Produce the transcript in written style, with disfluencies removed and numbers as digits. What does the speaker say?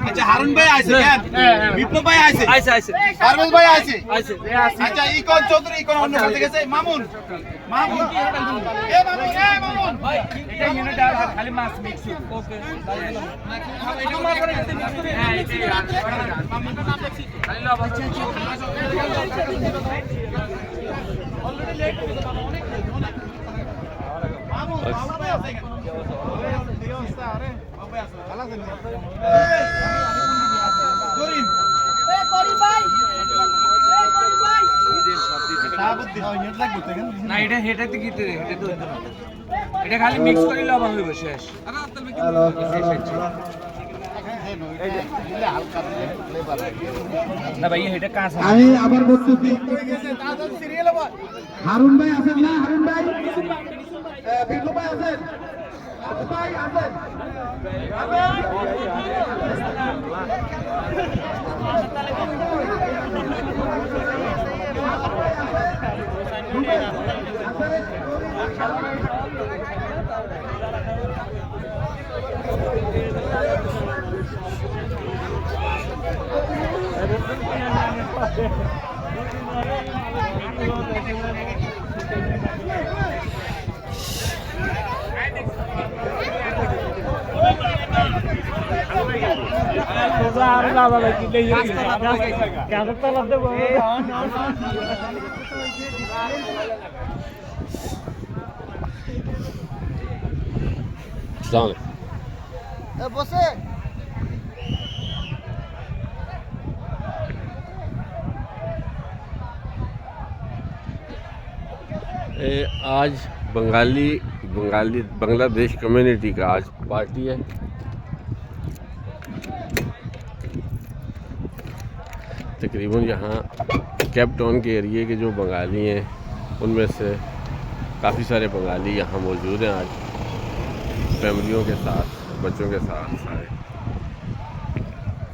আচ্ছা হারুন ভাই আছে কেন বিপ্লব ভাই আছে পারভেজ ভাই আছে আচ্ছা ইকন চৌধুরী ইকন অন্য বলতে গেছে মামুন মামুন এ মামুন ভাই এটা ইউনে ডাল খালি মাছ মিক্স ওকে এটা মাছ করে মিক্স করে হ্যাঁ এই মামুনটা নাম দেখছি খালি লাভ আছে অলরেডি লেট হয়ে গেছে অনেক মামুন ভাই আছে এই অবস্থা আরে ভাই আছে ভালো আছেন করিম এ করিম ভাই না এটা হেটাতে কি হেটে তো এটা খালি মিক্স করে লবণ হইব শেষ না ভাই এটা কাঁচা আমি আবার বলতেছি হারুন ভাই আছেন না হারুন ভাই বিপ্লব ভাই আছেন ভাই আছেন বসে आज बांग्लादेश कम्युनिटी का आज पार्टी है। तकरीबन यहाँ केप टाउन के एरिए के जो बंगाली हैं उनमें से काफ़ी सारे बंगाली यहाँ मौजूद हैं आज फैमिलियों के साथ बच्चों के साथ सारे।